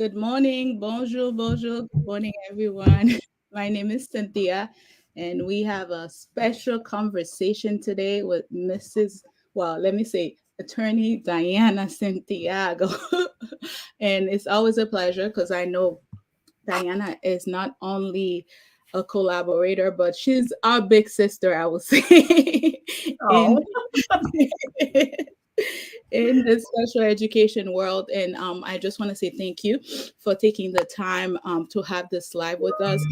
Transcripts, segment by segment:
Good morning. Bonjour, bonjour. Good morning, everyone. My name is Cynthia, and we have a special conversation today with let me say, attorney Diana Santiago. And it's always a pleasure because I know Diana is not only a collaborator, but she's our big sister, I would say, in Oh, in the special education world. And I just want to say thank you for taking the time to have this live with us.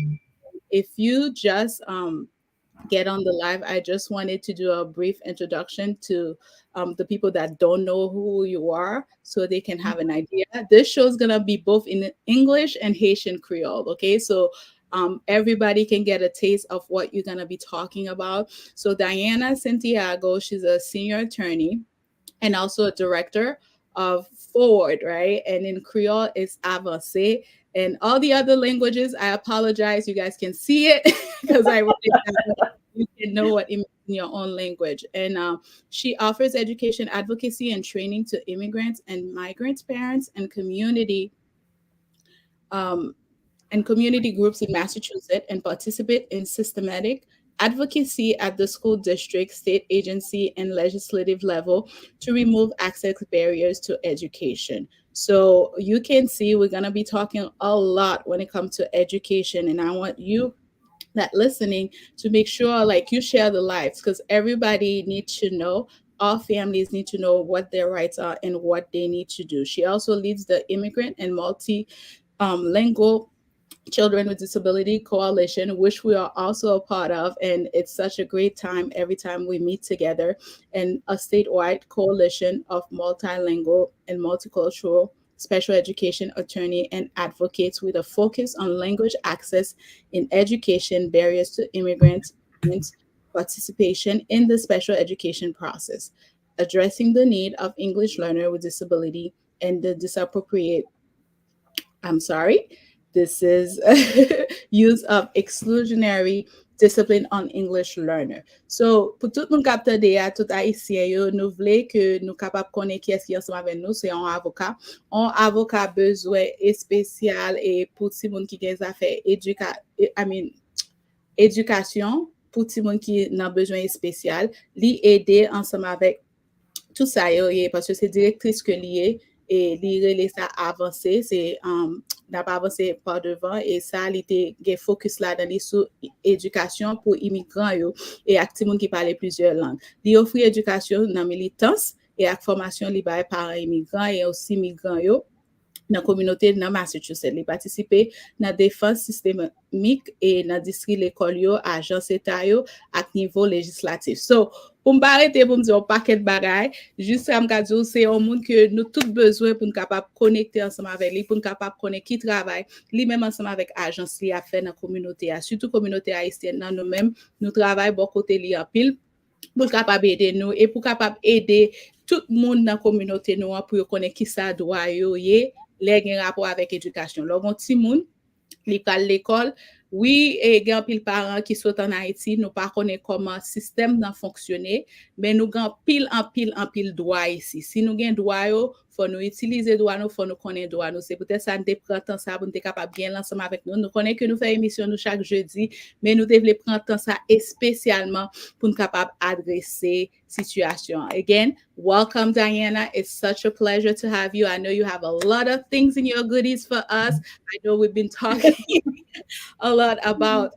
If you just get on the live, I just wanted to do a brief introduction to the people that don't know who you are so they can have an idea. This show is going to be both in English and Haitian Creole, okay? So everybody can get a taste of what you're going to be talking about. So, Diana Santiago, she's a senior attorney and also a director of Forward, right? And in Creole, it's Avancé. And all the other languages, I apologize. You guys can see it because I wrote it down. You can know what it means in your own language. And she offers education, advocacy, and training to immigrants and migrant parents um, and community groups in Massachusetts and participate in systematic advocacy at the school district, state agency, and legislative level to remove access barriers to education. So you can see we're going to be talking a lot when it comes to education, and I want you that listening to make sure like you share the lives because everybody needs to know, all families need to know what their rights are and what they need to do. She also leads the immigrant and multilingual Children with Disability Coalition, which we are also a part of. And it's such a great time every time we meet together, and a statewide coalition of multilingual and multicultural special education attorney and advocates with a focus on language access in education, barriers to immigrants, participation in the special education process, addressing the need of English learner with disability and the disappropriate I'm sorry. This is use of exclusionary discipline on English learner. So, pour tout moun kapte de ya, tout haïtien yo, nou vle ke nou kapap konen ki eski ansama ven nou, se yon avoka. On avoka bezwen espesyal e pou ti moun ki gen zafè edukasyon, pou ti moun ki nan bezwen espesyal, li ede ansama avek tout sa yo ye, parce que c'est directrice que liye, et li rele sa avanse, c'est n'a pas avancé par devant, et ça, li te gen focus la dan li sou edukasyon pou immigrant yo, et ak ti moun ki pale plusieurs langues. Li ofri edukasyon nan militans, et ak formasyon li baye par immigrant, et aussi migrant yo, nan kominote nan Massachussetts. Li patisipe nan defans sistemik e nan distri l'ekol yo, ajans eta yo, ak nivou legislatif. So, pou m barete pou m di yon paket bagay, jist am kajou, se yon moun ke nou tout bezwen pou m kapap konekte ansama avek li, pou m kapap konek ki travay, li menm ansama avek ajans li a fe nan kominote a, sutou kominote haïtienne nan nou menm, nou travay bon kote li an pil, pou kapap ede nou, e pou kapap ede tout moun nan kominote nou an pou yo konek ki sa doa yo ye, lè gen rapport avec éducation. Lò gon ti moun, li pral l'école, oui, et gen pile parents qui sont en Haïti, nous pas connaît comment système nan fonctionner, mais nous gen en pile droit ici. Si nous gen droit yo, faut nous utiliser droit nous, faut nous connaître droit nous. C'est peut-être ça nous prend temps ça pour nous capable bien l'ensemble avec nous. Nous connaît que nous fait émission nous chaque jeudi, mais nous devons prendre temps ça spécialement pour nous capable adresser situation. Again, welcome Diana. It's such a pleasure to have you. I know you have a lot of things in your goodies for us. I know we've been talking a lot about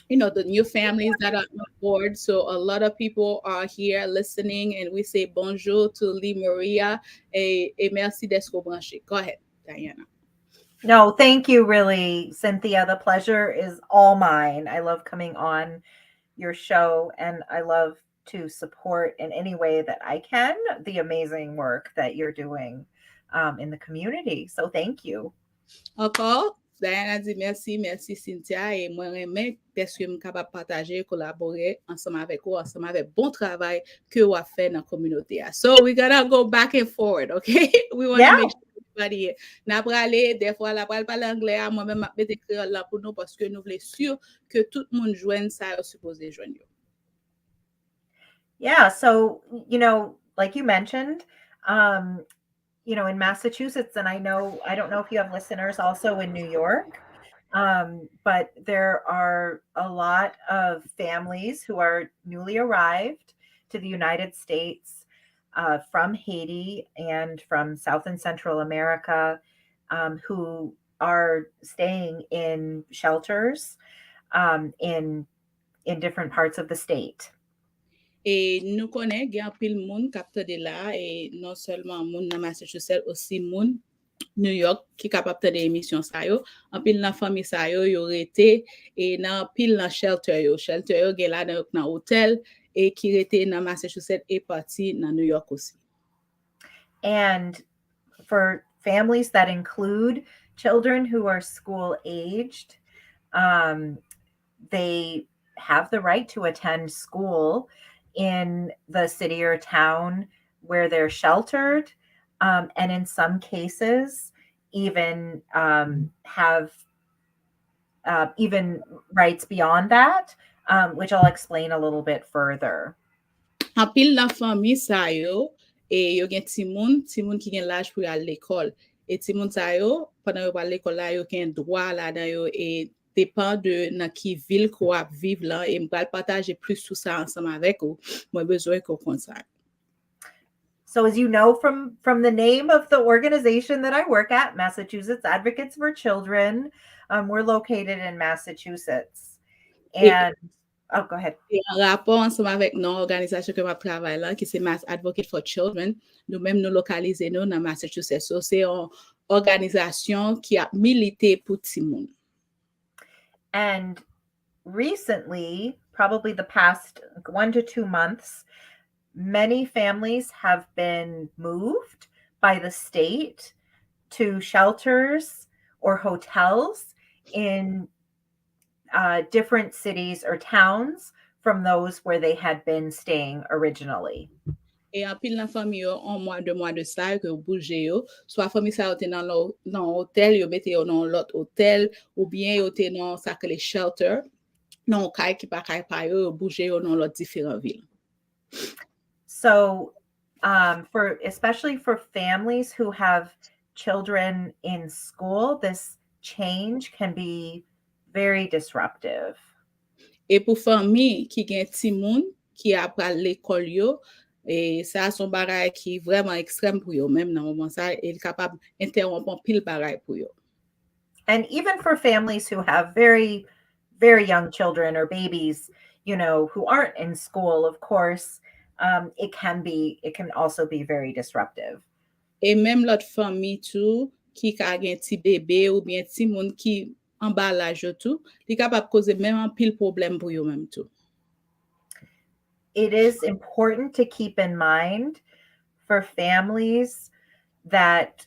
the new families that are on board. So a lot of people are here listening, and we say bonjour to Lee Maria et merci d'être branché. Go ahead, Diana. no, thank you, really, Cynthia. The pleasure is all mine. I love coming on your show, and I love to support in any way that I can the amazing work that you're doing in the community. So thank you. Encore, Diana dit merci, merci Cynthia, et moi remè peske m kapab pataje, collaborer ensemble avec vous, ensemble avec bon travail que vous a fait dans la communauté. So we gotta go back and forward, okay? We want to Yeah. make sure everybody n'a pralé, des fois la pral parler anglais, moi-même m'a mette créole là pour nous parce que nous voulons sûr que tout le monde joigne ça supposé joindre. Yeah. So, like you mentioned, in Massachusetts, and I don't know if you have listeners also in New York, but there are a lot of families who are newly arrived to the United States from Haiti and from South and Central America, who are staying in shelters in different parts of the state. Et nous connaissons qu'il y a pile monde capteur de là et non seulement monde dans Massachusetts aussi monde New York qui capable de émission ça yo en pile dans famille ça yo été et dans pile dans shelter yo gen là dans hôtel et qui était dans Massachusetts et parti dans New York aussi. And for families that include children who are school aged, they have the right to attend school in the city or town where they're sheltered, and in some cases even have even rights beyond that, which I'll explain a little bit further. En pile dans famille ça yo et yo gen ti moun qui gen l'âge pour aller l'école et ti moun ça yo pendant yo aller l'école là yo gen droit là dans yo et dépend de dans qui ville qu'on a vivre là et m'pral partager plus tout ça ensemble avec ou moi besoin qu'on connaisse ça. So as you know from the name of the organization that I work at, Massachusetts Advocates for Children, we're located in Massachusetts. And oh, go ahead. Et en rapport ensemble avec notre organisation que je travaille là, qui c'est Mass Advocate for Children, nous-mêmes nous localisons nous dans Massachusetts. So, c'est une organisation qui a milité pour tout le monde. And recently, probably the past 1 to 2 months, many families have been moved by the state to shelters or hotels in different cities or towns from those where they had been staying originally. Et en pile dans famille yo, un mois, 2 mois de ça que bouger yo, soit famille ça était dans hôtel, yo mette yo dans l'autre hôtel ou bien yo était dans ça que les shelter, non kay qui pas kay pa yo bouger yo dans l'autre différentes villes. So, especially for families who have children in school, this change can be very disruptive. Et pour famille qui gen ti moun qui a pral l'école yo, et ça son bagay qui vraiment extrême pour yo même dans moment ça il capable interrompre pile bagay pour yo. And even for families who have very very young children or babies, who aren't in school, of course, it can also be very disruptive. Et même l'autre famille tout qui a gen ti bébé ou bien ti moun qui en bas l'âge tout, il capable causer même un pile problème pour yo même tout. It is important to keep in mind for families that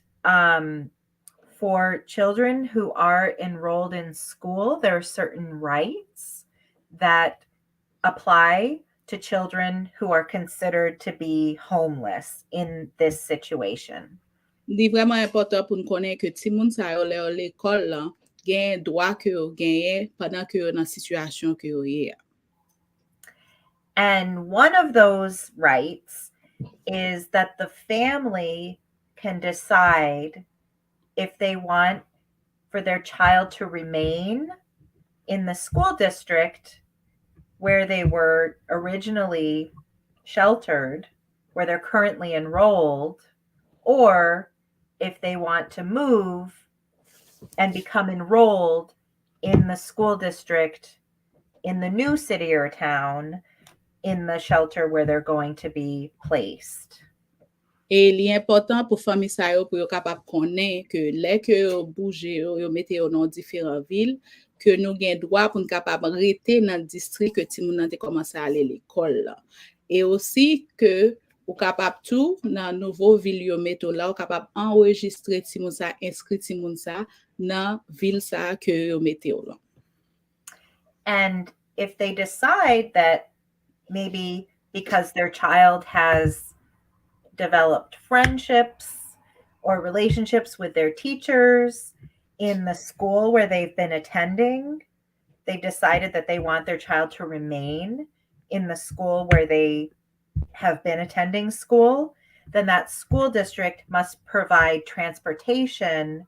for children who are enrolled in school, there are certain rights that apply to children who are considered to be homeless in this situation. C'est vraiment important pour nous connaître que ti moun sa yo l'école là, gen droit que yo genye pendant que yo dans situation que yo yé. And one of those rights is that the family can decide if they want for their child to remain in the school district where they were originally sheltered, where they're currently enrolled, or if they want to move and become enrolled in the school district in the new city or town in the shelter where they're going to be placed. Et il est important pour famille sa yo pour yo capable connaître que les que yo bouge yo mette yo dans différentes villes que nous gen droit pour nous capable rester dans le district que ti moun te commencer à aller l'école là. Et aussi que ou capable tout dans nouveau ville yo mette là ou capable enregistrer ti moun ça inscrit ti moun ça dans ville ça que yo mette là. And if they decide that maybe because their child has developed friendships or relationships with their teachers in the school where they've been attending, they've decided that they want their child to remain in the school where they have been attending school, then that school district must provide transportation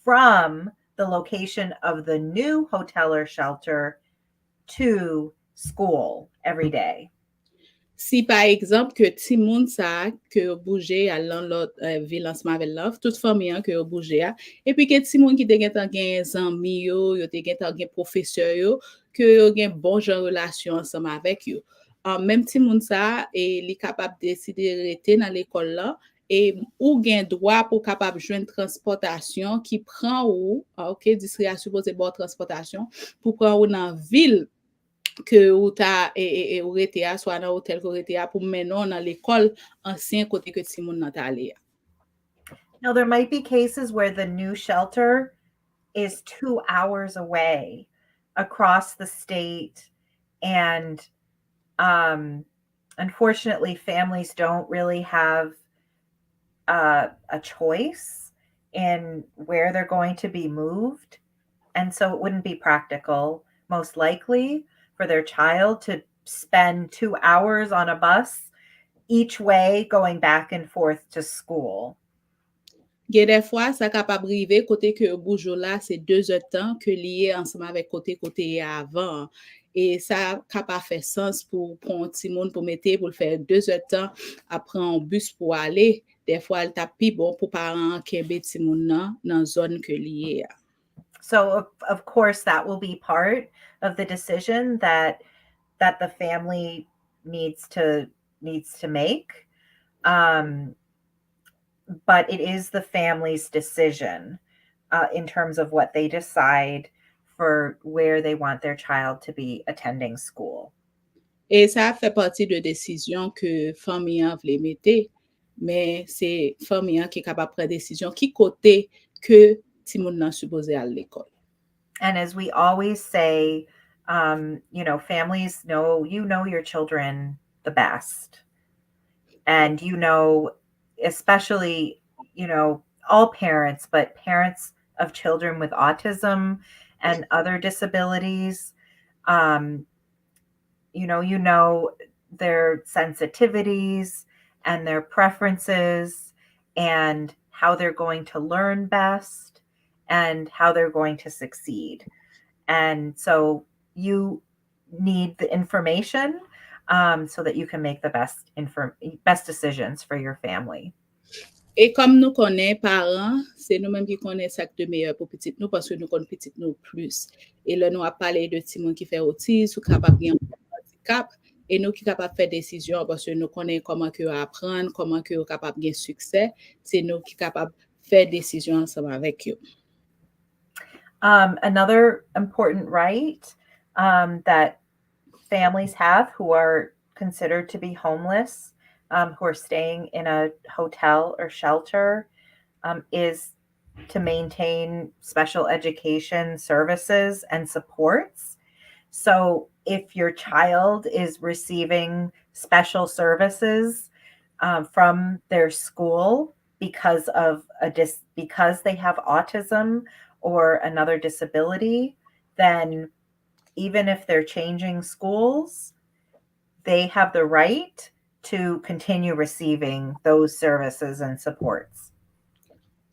from the location of the new hotel or shelter to school every day. Si par exemple que ti moun sa ke yo bouje al lan lot vil ansama vel la, tout fami an ke yo bouje a, epi ke ti moun ki te gen tan gen zanmi yo te gen tan gen profeseur yo, ke yo gen bon jan relasyon ansama avek yo. Même ti moun sa, li kapab deside rete nan l'école la, ou gen droit pour capable joindre transportation qui prend ou, ok, distri a supposé bon transportation, pour prendre ou dans ville que ou ta ou rete a, soit dans hôtel ko rete a, pour menon dans l'école ancien côté que ti moun nan ta ale. Now, there might be cases where the new shelter is 2 hours away across the state. And unfortunately, families don't really have a choice in where they're going to be moved. And so it wouldn't be practical, most likely, for their child to spend 2 hours on a bus each way going back and forth to school. Gen des fois, ça capable rive côté que boujou là, c'est 2 heures de temps que lié ensemble avec côté avant. Et ça capable faire sens pour un petit monde pour mettre pour le faire 2 heures de temps après un bus pour aller. Des fois, elle tape pi bon pour parents qui petit monde dans zone que lié. So of course that will be part of the decision that the family needs to make. But it is the family's decision in terms of what they decide for where they want their child to be attending school. Et ça fait partie de décision que famille vle mette, mais c'est famille qui est capable prendre décision qui côté que ti moun nan supposé à l'école. And as we always say, families know your children the best. And especially, all parents, but parents of children with autism and other disabilities, their sensitivities and their preferences and how they're going to learn best and how they're going to succeed. And so you need the information so that you can make the best decisions for your family. Et comme nous connaissons parents, c'est nous-mêmes qui connaissons ça de meilleur pour petit nous parce que nous connaissons petit nous plus. Et là, nous avons parlé de ti moun qui fait autisme ou capable de handicap et nous qui capable faire décision parce que nous connaissons comment que apprendre, comment que capable de succès, c'est nous qui capable faire décision ensemble avec eux. Another important right that families have who are considered to be homeless, who are staying in a hotel or shelter, is to maintain special education services and supports. So if your child is receiving special services from their school because they have autism or another disability, then even if they're changing schools, they have the right to continue receiving those services and supports.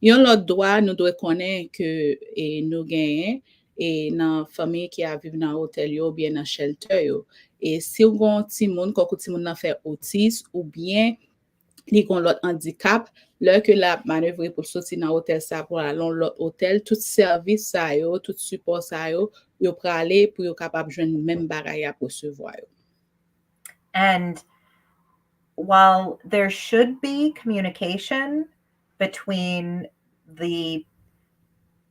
Yon lot droit nous doit connaître que nous gagnons et dans famille qui a vivre dans hôtel yo ou bien dans shelter yo. Et si ou gon ti moun nan fait autisme ou bien li gon lot handicap, lè que la manœuvre pour sortir dans hôtel ça pour aller dans l'autre hôtel, tout service ça yo, tout support ça yo pralé pour yo capable joindre même bagay à recevoir yo. And while there should be communication between the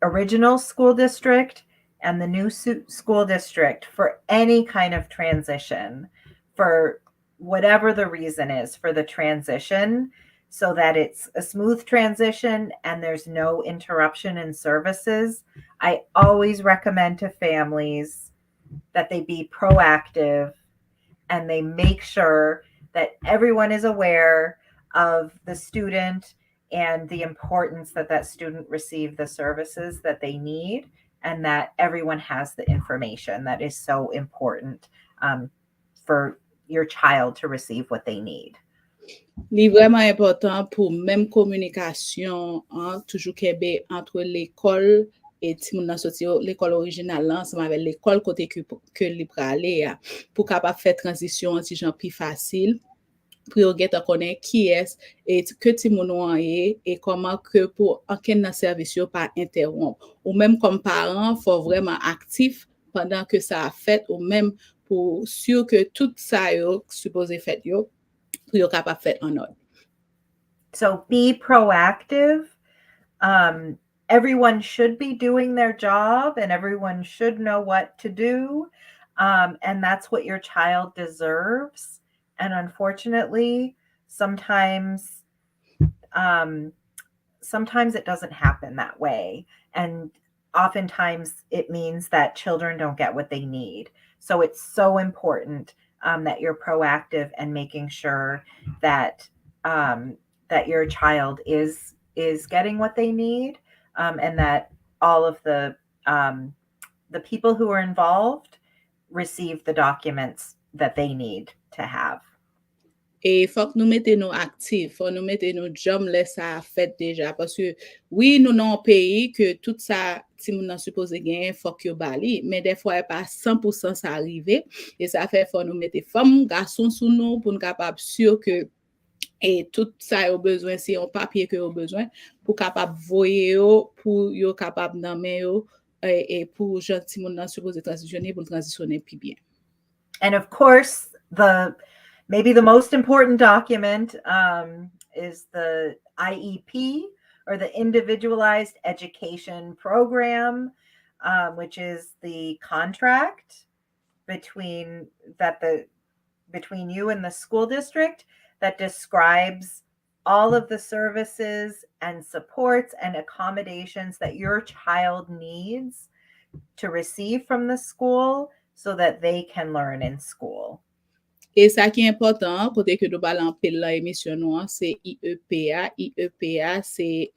original school district and the new school district for any kind of transition, for whatever the reason is for the transition, so that it's a smooth transition and there's no interruption in services, I always recommend to families that they be proactive and they make sure that everyone is aware of the student and the importance that student receive the services that they need, and that everyone has the information that is so important for your child to receive what they need. Li vraiment important pour même communication toujours kebe entre l'école et ti moun nan soti l'école originale là ensemble avec l'école côté que li prale ya pour capable faire transition ti jan plus facile pour yo get à connaître qui est et que ti moun an et comment que pour aucun nan service yo pas interrompre ou même comme parent faut vraiment actif pendant que ça a fait ou même pour sûr que tout ça yo supposé fait yo pour yo capable faire en ordre. So be proactive. Everyone should be doing their job and everyone should know what to do. And that's what your child deserves. And unfortunately, sometimes sometimes it doesn't happen that way. And oftentimes it means that children don't get what they need. So it's so important that you're proactive and making sure that that your child is getting what they need, and that all of the people who are involved receive the documents that they need to have. Et faut que nous mettions nous actifs, faut nous mettre nos jobs là ça fait déjà parce que oui nous dans un pays que tout ça si moun nan supposé gagner faut que bali mais des fois pas 100% ça arriver et ça fait faut nous mettre femmes garçons sous nous pour nous capable sûr que et tout ça au besoin c'est un papier que au besoin pour capable voyer pour yo capable nan men yo et pour gentil moun nan supposé transitionner pour transitionner plus bien. And of course, maybe the most important document is the IEP, or the Individualized Education Program, which is the contract between you and the school district that describes all of the services and supports and accommodations that your child needs to receive from the school so that they can learn in school. Et ça qui est important, côté que nous parlons en pile la émission noire, c'est IEPA. IEPA, c'est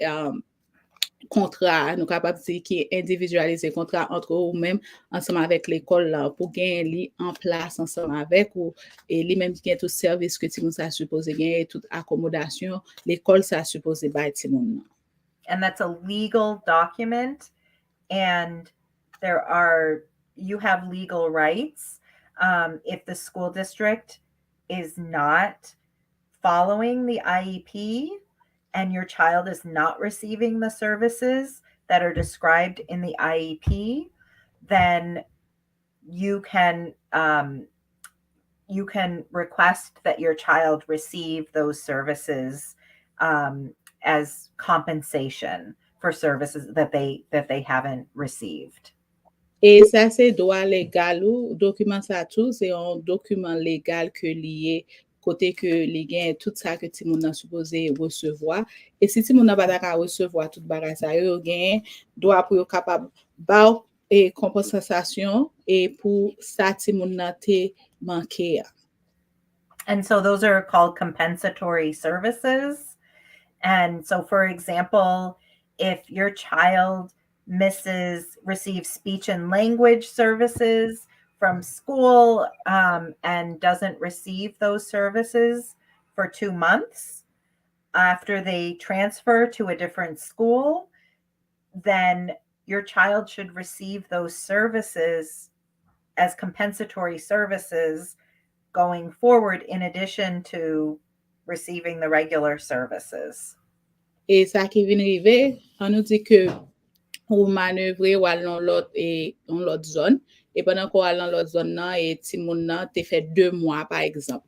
contrat, nous capable de dire qui est individualisé, contrat entre vous-même, ensemble avec l'école là, pour gagner en place ensemble avec ou et lui-même qui a tout service que tout le monde a supposé gagner, toute accommodation, l'école ça supposé bailler tout le monde. And that's a legal document, and you have legal rights. If the school district is not following the IEP and your child is not receiving the services that are described in the IEP, then you can request that your child receive those services as compensation for services that they haven't received. Et ça, c'est droit légal ou document ça tout, c'est un document légal que lié côté que les gains tout ça que ti moun nan supposé recevoir. Et si ti moun nan pas d'accord recevoir tout bagage ça, yo gain droit pour yo capable ba et compensation et pour ça ti moun nan te manqué. And so those are called compensatory services. And so, for example, if your child receives speech and language services from school and doesn't receive those services for 2 months after they transfer to a different school, then your child should receive those services as compensatory services going forward, in addition to receiving the regular services. Et ça qui vient arriver, on nous dit que ou manœuvrer ou aller dans l'autre zone et pendant qu'on aller dans l'autre zone nan et ti moun nan te fait 2 mois par exemple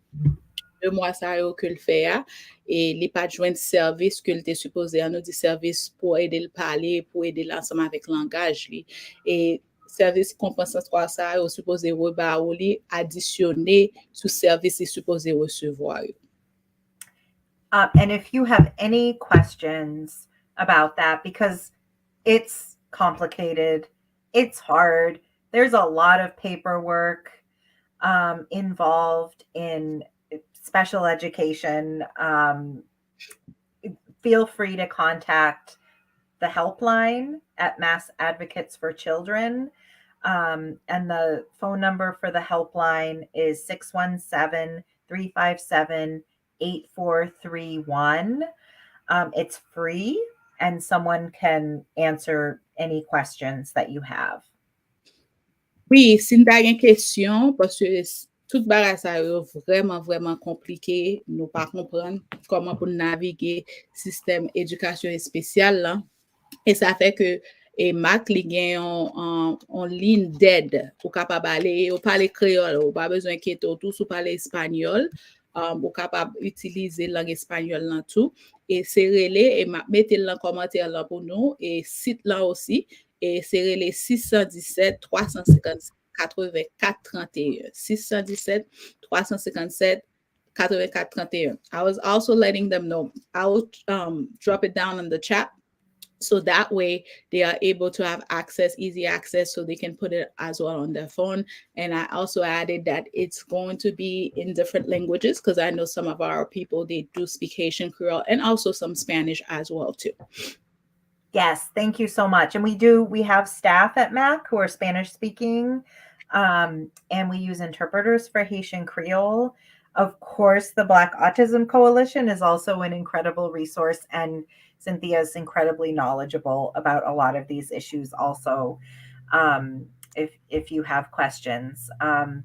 2 mois ça yo que le fait et li pas joindre service que il était supposé on nous dit service pour aider le parler pour aider l'ensemble avec langage li et service compensatoire ça yo supposé reba ou li additionner sous service il supposé recevoir. And if you have any questions about that, because it's complicated, it's hard, there's a lot of paperwork involved in special education, feel free to contact the helpline at Mass Advocates for Children. And the phone number for the helpline is 617-357 8431. It's free, and someone can answer any questions that you have. Oui, si nou ta gen kesyon, paske tout bagay sa yo vreman komplike, nou pa kompren koman pou navige sistem edikasyon espesyal la. E sa fe ke Mac li gen yon lin ded ou kapab ale, ou pale kreol, ou pa bezwen kete ou tou sou pale espanyol, ou kapab utilize lang espanyol lan tou. E se rele, e map mette lan komantè lan pou nou, e sit lan osi, e se rele 617 357 84 31. 617 357 84 31. I was also letting them know. I will drop it down in the chat. So that way they are able to have access, easy access, so they can put it as well on their phone. And I also added that it's going to be in different languages because I know some of our people, they do speak Haitian Creole and also some Spanish as well too. Yes, thank you so much. And we have staff at MAC who are Spanish speaking, and we use interpreters for Haitian Creole. Of course, the Black Autism Coalition is also an incredible resource, and Cynthia is incredibly knowledgeable about a lot of these issues also, if you have questions.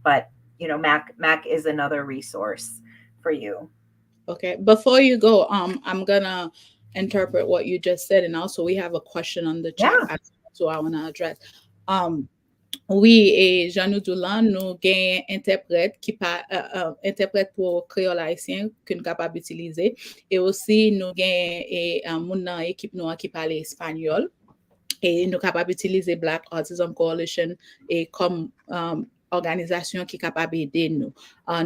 But, MAC is another resource for you. Okay, before you go, I'm gonna interpret what you just said, and also we have a question on the chat, so I want to address. Oui, et jan nou dou lan, nou gen interprète interprète pour créole haïtien que nous capable utiliser, et aussi nous gen moun nan équipe nou qui parle espagnol, et nous capable utiliser Black Autism Coalition et comme organisation qui capable aider nous.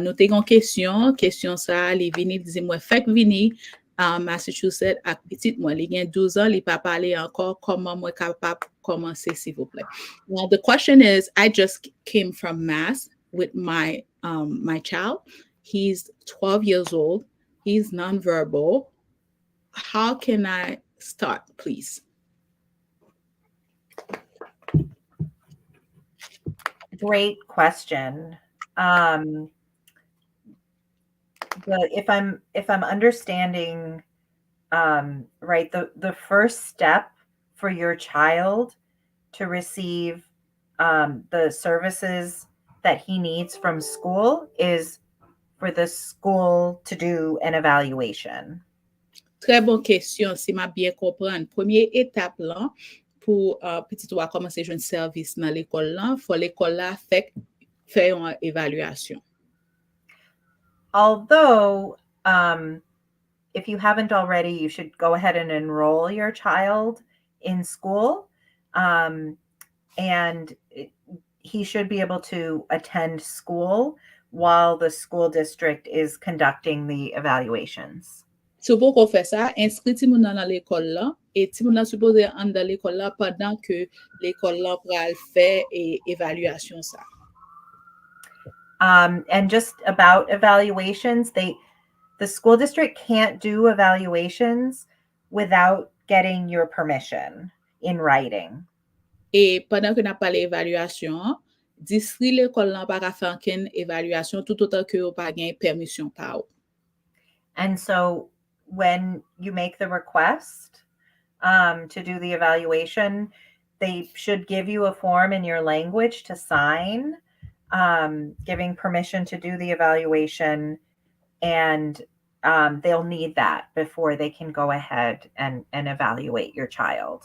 Nous te gon question ça, li Vini dizi moi fek Vini Massachussetts ak pitit moi li gen 12 ans, li pa pale encore, comment moi capable commencer s'il vous plaît. Well, the question is, I just came from Mass with my child. He's 12 years old. He's nonverbal. How can I start, please? Great question. If I'm understanding right, the first step for your child to receive the services that he needs from school is for the school to do an evaluation. Très bonne question, si m'a bien comprendre. Première étape là pour petit ou commencer un service dans l'école là, faut l'école là faire une évaluation. Although if you haven't already, you should go ahead and enroll your child in school, and he should be able to attend school while the school district is conducting the evaluations. So pour qu'on fait ça, inscrit ti moun dans l'école là, et ti moun supposé en dans l'école là pendant que l'école là pral faire évaluation ça. And just about evaluations, the school district can't do evaluations without getting your permission in writing. Et pendant que n'a parlé évaluation, district l'école là pas ka faire aucune évaluation tout autant que ou pas gain permission pa ou. And so when you make the request to do the evaluation, they should give you a form in your language to sign, giving permission to do the evaluation, and they'll need that before they can go ahead and evaluate your child.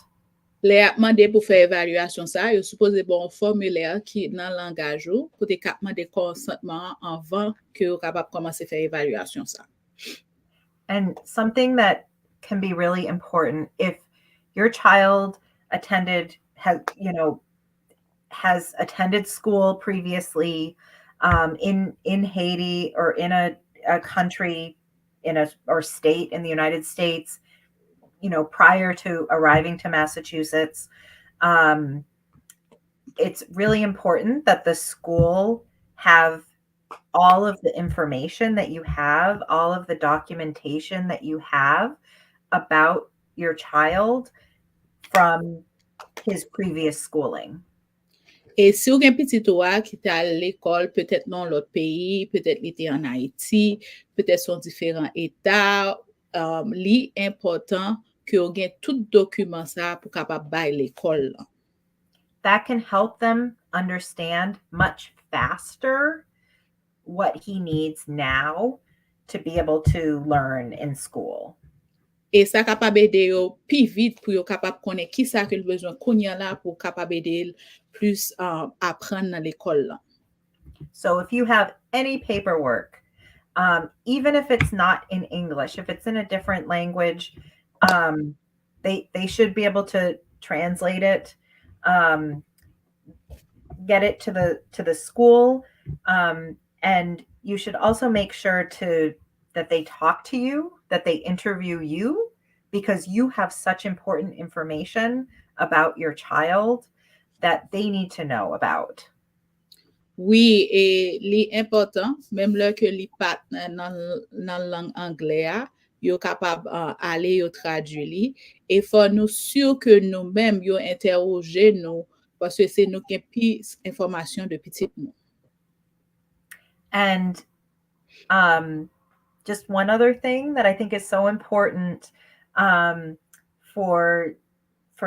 Les a demandé pour faire évaluation ça, yo supposé bon formulaire qui dans langage ou pour te demander consentement avant que ou capable commencer faire évaluation ça. And something that can be really important, if your child has attended school previously in Haiti or in a country or state in the United States, prior to arriving to Massachusetts, it's really important that the school have all of the information that you have, all of the documentation that you have about your child from his previous schooling. Et si ou gen petit ou a ki te à l'école, peut-être non l'autre pays, peut-être il était en Haïti, peut-être son différents états, li important que ou gen tout document ça pour capable bay l'école. That can help them understand much faster what he needs now to be able to learn in school. Et ça capable aider yo plus vite pour yo capable connaître qui ça que le besoin kounya là pour capable aider plus apprendre dans l'école là. So if you have any paperwork, even if it's not in English, if it's in a different language, they should be able to translate it, get it to the school, and you should also make sure that they talk to you, that they interview you, because you have such important information about your child that they need to know about. Oui, et li important, même là que li pat dans langue anglaise, yo capable aller yo traduire li et faut nous sûr que nous-mêmes yo interroger nous parce que c'est nous qui plus information de petit nous. And just one other thing that I think is so important, for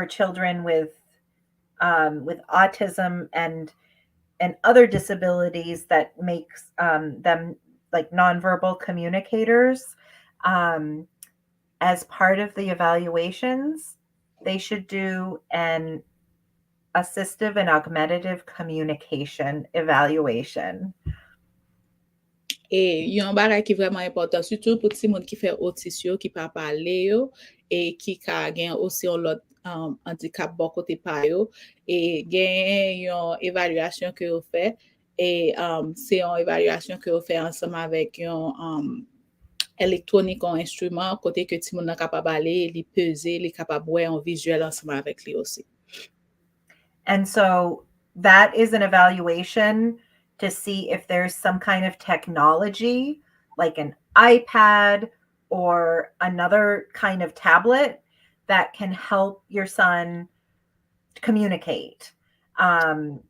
children with autism and other disabilities that makes them like nonverbal communicators. As part of the evaluations, they should do an assistive and augmentative communication evaluation. Et yon bagay qui vraiment important, surtout pour ti moun qui fait Otis yo, qui pa parler yo, et qui ka gen aussi un lot handicap bon côté pa yo, et gen yon évaluation que yo fait, et c'est une évaluation que yo fait ensemble avec yon électronique en instrument, côté que ti moun nan capable aller, li peser, li capable wè en visuel ensemble avec li aussi. And so that is an evaluation to see if there's some kind of technology like an iPad or another kind of tablet that can help your son communicate, and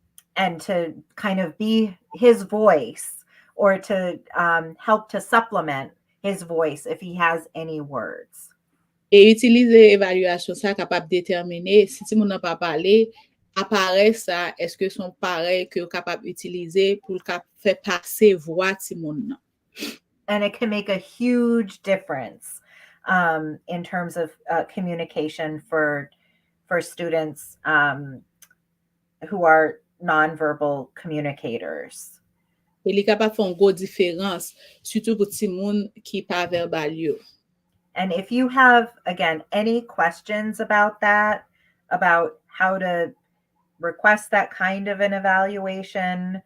to kind of be his voice, or to help to supplement his voice if he has any words. Et utiliser évaluation ça capable déterminer si ti moun nan pa parler apparaît ça est-ce que son pareil que capable utiliser pour faire passer voix ti moun nan. And it can make a huge difference, in terms of communication for students who are nonverbal communicators. Et li capable faire une grosse différence surtout pour ti moun qui pas verbal yo. And if you have, again, any questions about that, about how to request that kind of an evaluation,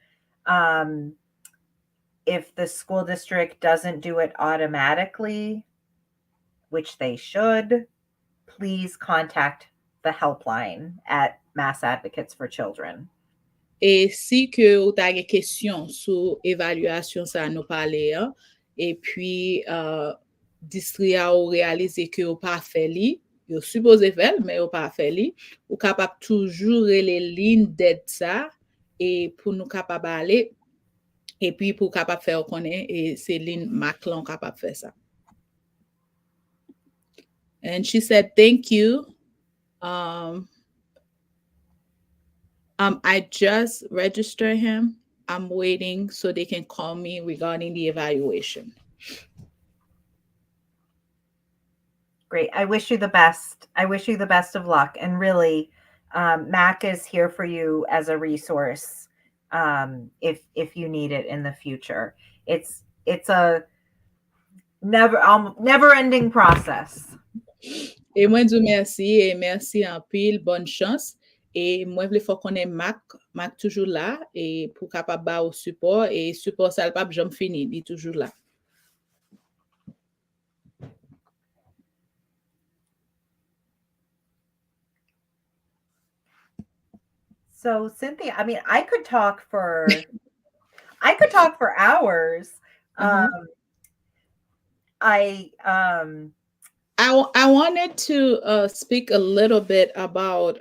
if the school district doesn't do it automatically, which they should, please contact the helpline at Mass Advocates for Children. Et si que ou ta gen question sur évaluation ça nous parler, et puis distria ou réaliser que ou pas fait li, yo supposé faire mais ou pas fait li, ou capable toujours les lignes d'aide ça et pour nous capable aller et puis pour capable faire connaître et c'est lignes Maclon capable faire ça. And she said thank you. I just registered him. I'm waiting so they can call me regarding the evaluation. Great. I wish you the best. I wish you the best of luck. And really, MAC is here for you as a resource, if you need it in the future. It's a never-ending process. Et moi, je merci et merci en pile, bonne chance. Et moi, je veux qu'on ait Mac toujours là et pour capable ba au support et support ça pas jamais fini, il est toujours là. So Cynthia, I mean, I could talk for hours. I wanted to speak a little bit about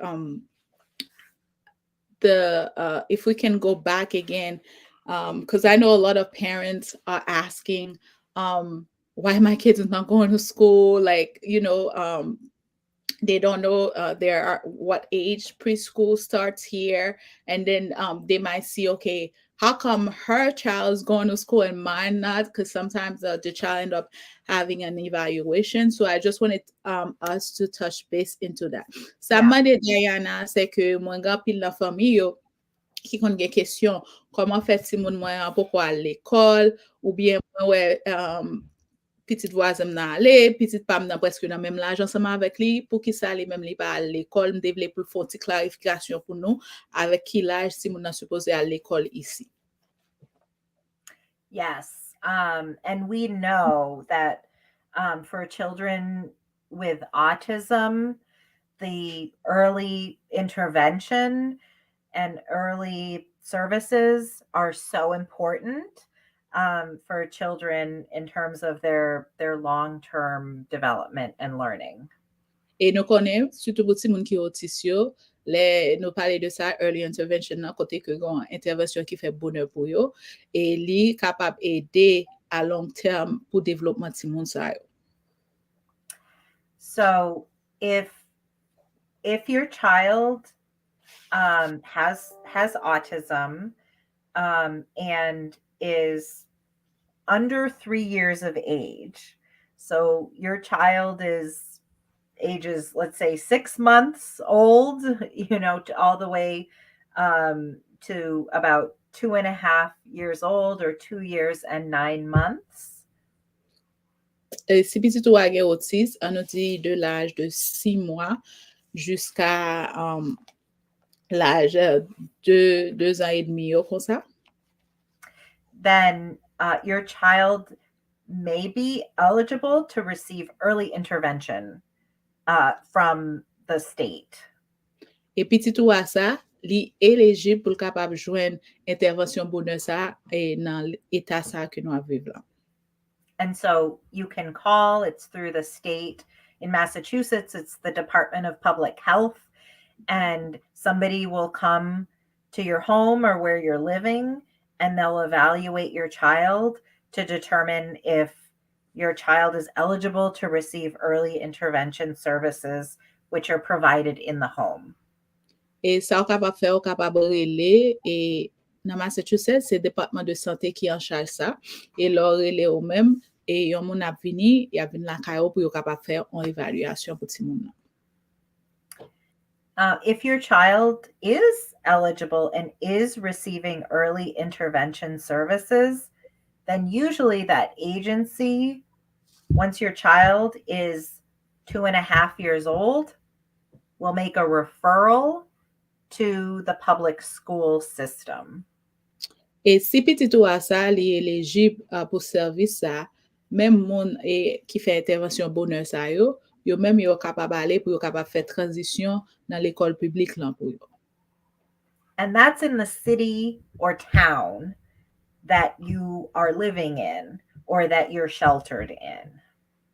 if we can go back again, because I know a lot of parents are asking, why my kids is not going to school, like, they don't know there are what age preschool starts here, and then they might see, okay, how come her child is going to school and mine not, because sometimes the child end up having an evaluation. So I just wanted us to touch base into that. Ça Yeah. m'a dit Diana, c'est que moi grand pile la famille yo qui kon gen question comment fait si moun mwen pourquoi à l'école, ou bien moi ouais petite voisin nan ale, petite pam nan preske nan menm l'aj anseman avek li, pou ki sa li menm li pa al l'ekol, mde vle pou fon ti klarifikasyon pou nou, avek ki l'aj si moun nan suppose al l'ekol isi. Yes. And we know that for children with autism, the early intervention and early services are so important for children in terms of their long-term development and learning. E nou konen, sutou pou ti moun ki otis yo, le nou pale de sa early intervention nan, kote ke gon intervensyon ki fe bonheur pou yo, e li kapab ede a long term pou developman ti moun sa yo. So if your child has autism and is under 3 years of age, so your child is ages, let's say 6 months old, all the way to about 2.5 years old, or 2 years and 9 months. Si petit ou gen otis, an nou di de l'âge de 6 mois jusqu'à l'âge de 2 ans et demi yo kon sa, then your child may be eligible to receive early intervention from the state. E petit ou a sa, li elegib pou kapab jwen intervensyon bonheur sa nan eta sa ke nou aviv la. And so you can call, it's through the state. In Massachusetts, it's the Department of Public Health, and somebody will come to your home or where you're living, and they'll evaluate your child to determine if your child is eligible to receive early intervention services, which are provided in the home. E sa ou kapab fè, ou kapab rele, e nan Massachussetts, se Departement de Santé ki an charge sa, e lor rele ou mem, e yon moun ap vini, y ap vini la kayo pou yo kapab fè an evaluasyon pou ti moun nan. If your child is eligible and is receiving early intervention services, then usually that agency, once your child is 2.5 years old, will make a referral to the public school system. E si petit ou a sa li elegib pou servis sa, même moun qui fait intervention bonheur sa yo même yo capable aller pour yo capable faire transition dans l'école publique là pour yo. And that's in the city or town that you are living in or that you're sheltered in.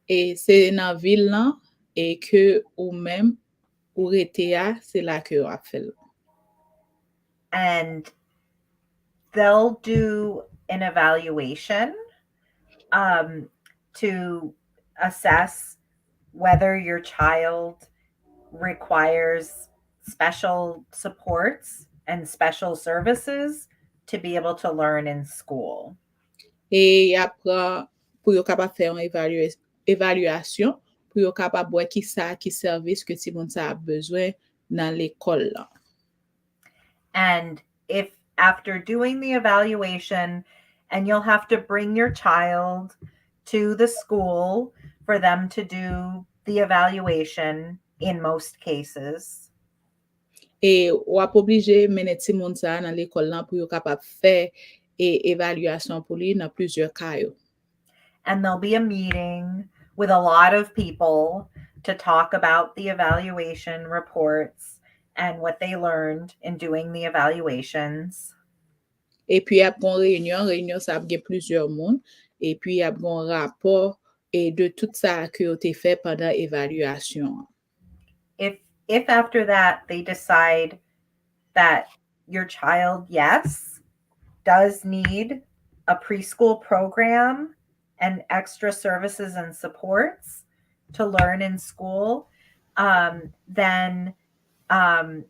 Et c'est dans ville là et que ou même ou rete a, c'est là que a fait. And they'll do an evaluation to assess whether your child requires special supports and special services to be able to learn in school. Et après, pour yo capable faire une évaluation, pour yo capable voir qui service que ti moun sa a besoin dans l'école là. And if after doing the evaluation, and you'll have to bring your child to the school for them to do the evaluation in most cases. Et ou ap oblige mene ti moun sa nan l'école là pour yo capable faire évaluation pour lui dans plusieurs cas yo. And there'll be a meeting with a lot of people to talk about the evaluation reports and what they learned in doing the evaluations. Et puis ap gon réunion ça ap gen plusieurs moun, et puis ap gon rapport et de tout ça que yo te fait pendant évaluation. If after that they decide that your child, yes, does need a preschool program and extra services and supports to learn in school, then um,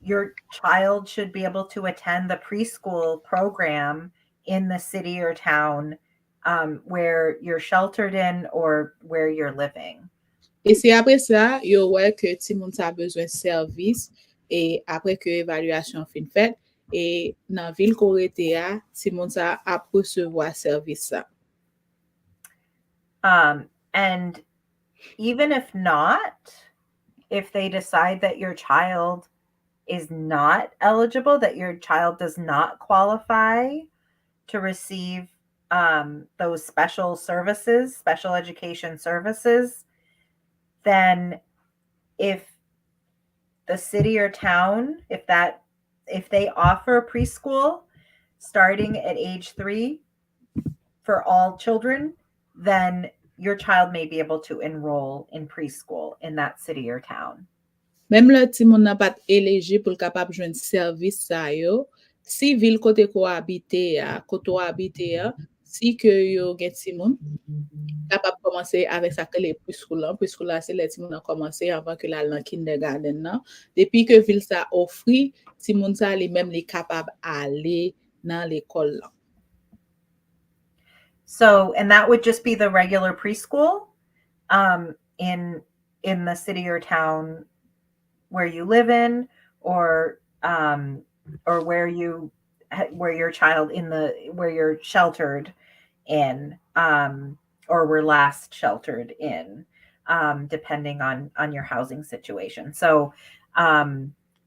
your child should be able to attend the preschool program in the city or town where you're sheltered in or where you're living. E se apre sa, yo wè ke ti moun sa bezwen servis, e apre ke evaluasyon fin fet, e nan vil ko rete ya, ti moun sa ap resevwa servis sa. And even if not, if they decide that your child is not eligible, that your child does not qualify to receive those special services, special education services, then if the city or town, if they offer preschool starting at age 3 for all children, then your child may be able to enroll in preschool in that city or town. Mem le ti moun nan pat eleji pou l kapab jwen servis sa yo, si vil kote ko habite ya, koto habite ya, si ke yo gen ti moun, kapab komanse avek sa ke le preschool lan. Preschool la se le ti moun nan komanse avan ke la lan kindergarten nan. Depi ke vil sa ofri, ti moun sa li mem li kapab ale nan l'ekol lan. So, and that would just be the regular preschool in the city or town where you live in, or where your child where you're sheltered in, or were last sheltered in, depending on your housing situation. So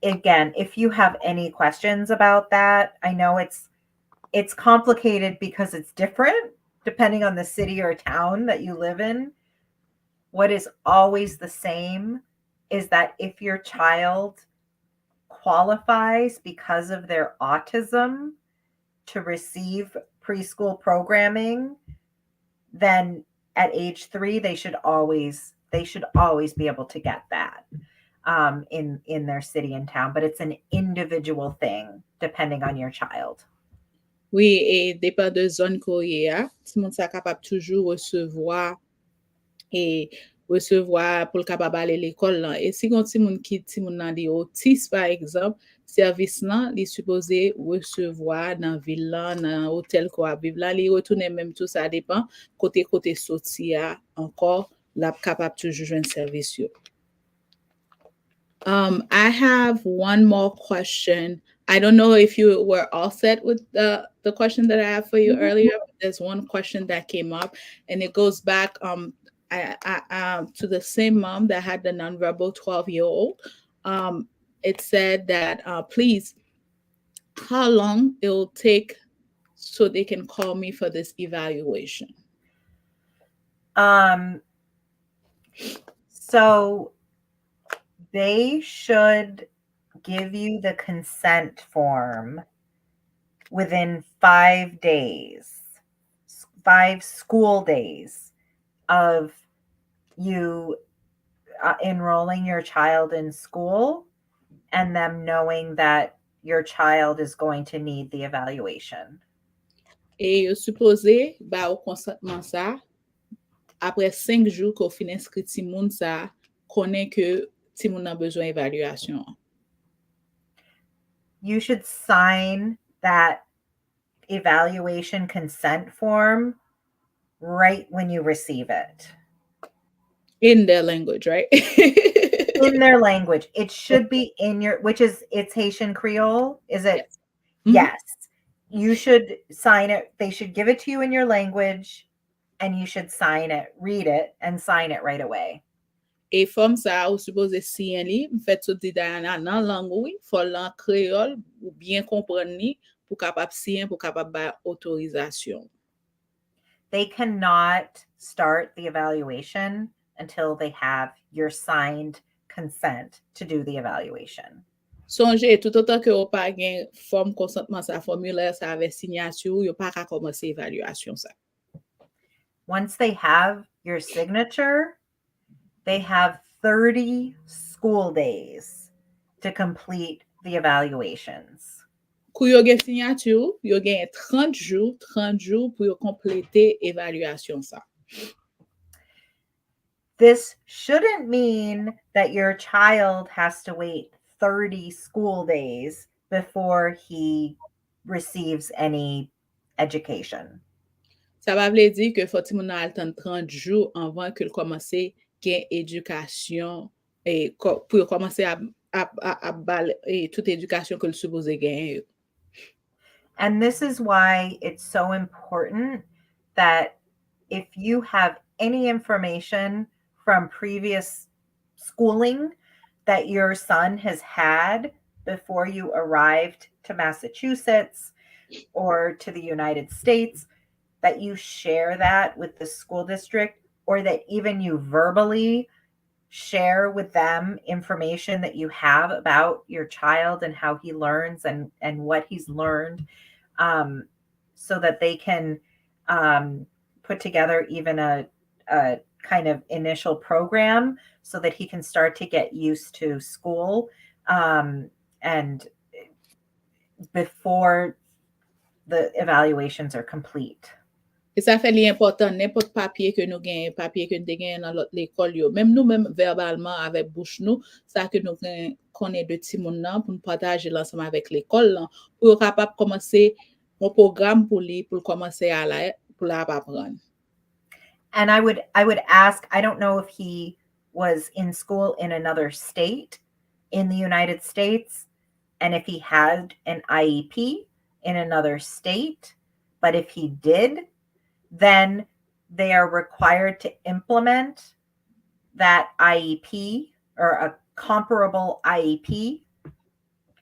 again, if you have any questions about that, I know it's complicated because it's different depending on the city or town that you live in. What is always the same is that if your child qualifies because of their autism to receive preschool programming, then at age 3 they should always be able to get that in their city and town. But it's an individual thing depending on your child. Oui, e depan de zon ko ye a, ti moun sa kapab toujou resevwa pou l kapab ale l'ekol lan. E si kon ti moun ki ti moun nan li Otis, par exemple, servis nan li suppose resevwa nan vil lan, nan hotel ko a viv lan, li retounen menm tout sa depan, kote soti a, ankor, la kapab toujou jwen servis yo. I have one more question. I don't know if you were all set with the question that I have for you earlier. But there's one question that came up, and it goes back to the same mom that had the nonverbal 12-year-old. It said that, please, how long it will take so they can call me for this evaluation? So they should give you the consent form within 5 days, 5 school days of you enrolling your child in school and them knowing that your child is going to need the evaluation. Et yo suppose ba ou konsentement sa apre 5 jours ko fin inskri ti moun sa konen ke ti moun nan bezwen evaluasyon. You should sign that evaluation consent form right when you receive it. In their language, right? In their language. It should be in it's Haitian Creole, is it? Yes. Mm-hmm. Yes. You should sign it. They should give it to you in your language, and you should sign it, read it, and sign it right away. Et fòm sa ou suppose siyen li, m'fèt sou di Diana nan lang ou, fò lan kreol ou bien kompren ni pou kapap siyen, pou kapap ba autorizasyon. They cannot start the evaluation until they have your signed consent to do the evaluation. Sonje, tout autant ke ou pa gen form konsentman sa, formulaire sa avè signasyon, yo pa ka komanse evaluasyon sa. Once they have your signature, they have 30 school days to complete the evaluations. Kou yo gen signature, yo gen 30 jours pour yo compléter évaluation ça. This shouldn't mean that your child has to wait 30 school days before he receives any education. Ça va vle dire que faut ti moun nan attendre 30 jours avant que commence gen éducation et pour commencer à bal et toute éducation que le supposé gagner. And this is why it's so important that if you have any information from previous schooling that your son has had before you arrived to Massachusetts or to the United States, that you share that with the school district, or that even you verbally share with them information that you have about your child and how he learns and what he's learned, so that they can put together even a kind of initial program so that he can start to get used to school, and before the evaluations are complete. Et ça fait li important, n'importe papier que nous gagnons, papier que nous gagnons dans l'école, même nous, même verbalement, avec bouche nous, ça que nous connaissons de ti moun nan, pour nous partager l'ensemble avec l'école, pour capable commencer un programme pour lui, pour commencer à la, pour apprendre. And I would ask, I don't know if he was in school in another state in the United States, and if he had an IEP in another state, but if he did, then they are required to implement that IEP or a comparable IEP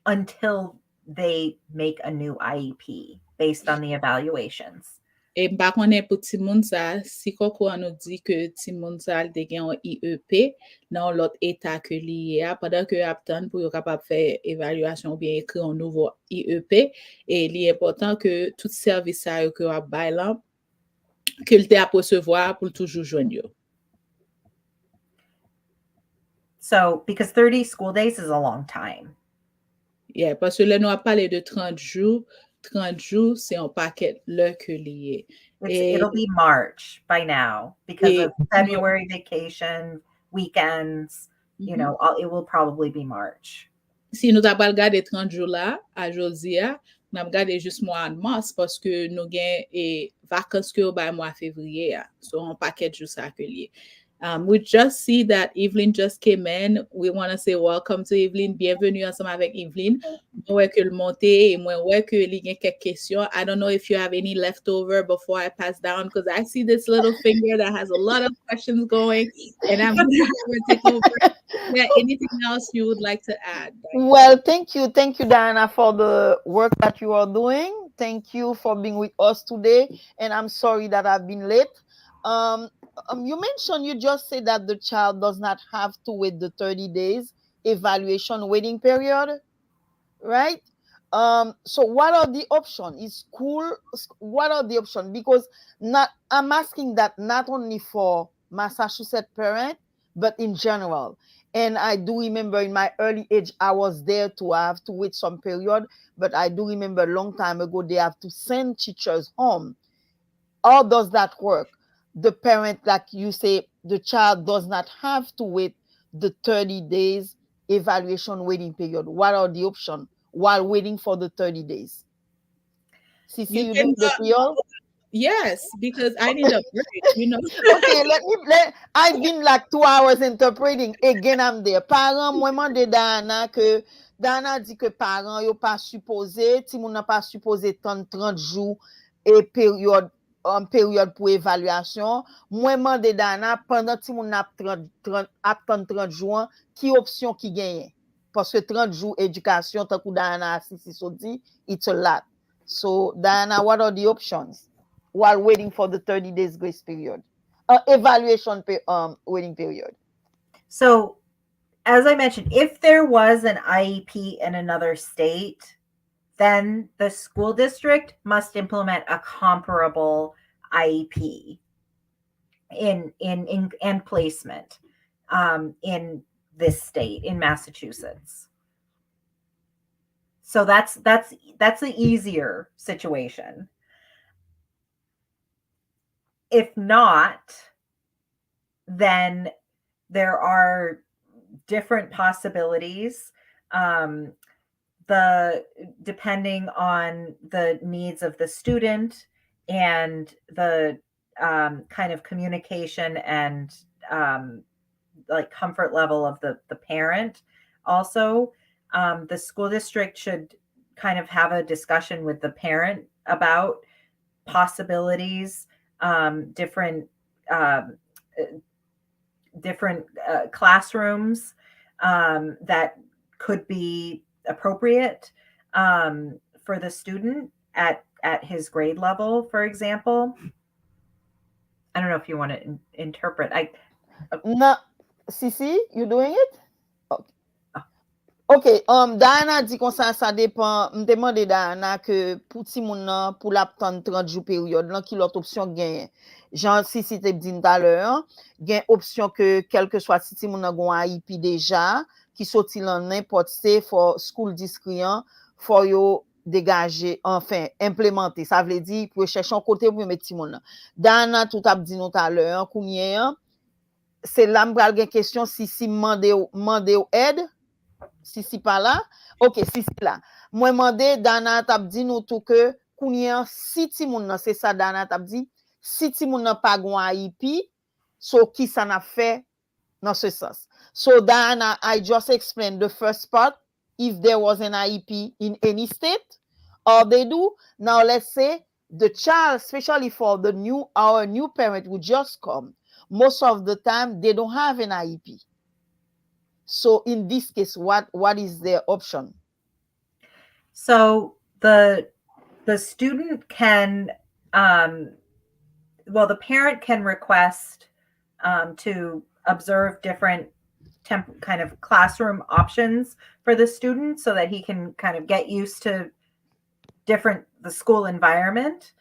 until they make a new IEP based on the evaluations. Et m'pa konnen pour ti moun sa, si koko an nou di que ti moun sa te gen un IEP dans l'autre état que li a, pendant que aptan pour yo capable faire évaluation ou bien écrire un nouveau IEP, et li important que tout service ça yo que a bay là que le te a recevoir pour toujours joindre yo. So, because 30 school days is a long time. Yeah, parce que là nous a parlé de 30 jours c'est un paquet l'heure que lié. It'll be March by now because of February vacation, weekends, you know, it will probably be March. Si nous avons regardé 30 jours là, à Josia, nous avons regardé juste mois de mars parce que nous avons vacances que au mois de février. So, un paquet de jours ça que lié. We just see that Evelyn just came in. We want to say welcome to Evelyn. Bienvenue ensemble avec Evelyn. Moi que le monter et moi que il y a quelques questions. I don't know if you have any leftover before I pass down because I see this little finger that has a lot of questions going, and I'm going to take over. Yeah, anything else you would like to add? Well, thank you, Diana, for the work that you are doing. Thank you for being with us today, and I'm sorry that I've been late. You just said that the child does not have to wait the 30 days evaluation waiting period, right? So what are the options? Is school, what are the options? Because I'm asking that not only for Massachusetts parent, but in general. And I do remember in my early age, I was there to have to wait some period, but I do remember a long time ago, they have to send teachers home. How does that work? The parent, like you say, the child does not have to wait the 30 days evaluation waiting period. What are the options while waiting for the 30 days? Sisi, you do the Creole? Yes, because I need a break, you know. Okay, I've been like 2 hours interpreting. Again, I'm there. Parents, moi, mande Diana que Diana dit que parents, yo pas supposé, ti moun n'a pas supposé 30 jours et période pour évaluation. Moi, mande Diana pendant ti moun n'a 30 jours, qui option qui gagne? Parce que 30 jours éducation, tant que Diana Sisi so dit, it's a lot. So, Diana, what are the options while waiting for the 30 days grace period? Evaluation waiting period. So, as I mentioned, if there was an IEP in another state, then the school district must implement a comparable IEP in placement in this state, in Massachusetts. So that's the easier situation. If not, then there are different possibilities. Depending on the needs of the student and the kind of communication and like comfort level of the parent. Also, the school district should kind of have a discussion with the parent about possibilities, different classrooms that could be appropriate for the student at his grade level, for example. I don't know if you want to interpret. No, Sisi, you doing it? Ok, Diana dit kon ça dépend, m demande Diana que pour ti moun nan, pour l'attendre 30 jours période, là, qui l'autre option gagne. Genre, si te dit tout à l'heure, gagne option que, quel que soit si ti moun nan gon IEP déjà, qui sorti lan n'importe for school district, for yo dégager, enfin, implémenter. Ça veut dire, pour chercher un côté pour mettre ti moun nan. Diana tout a dit tout à l'heure, kounyen, c'est là m'bral gen question si mande ou aide. Si pas là, ok, si là. Moi mandé Dana t'a dit nous tout que kounyen si ti moun nan c'est ça Dana t'a dit, si ti moun nan pa gon IEP, so qui ça n'a fait dans ce sens. So Dana, I just explained the first part, if there was an IEP in any state or they do. Now let's say the child, especially for our new parent who just come, most of the time they don't have an IEP. So in this case, what is their option? So the student can, the parent can request to observe different kind of classroom options for the student so that he can kind of get used to the school environment,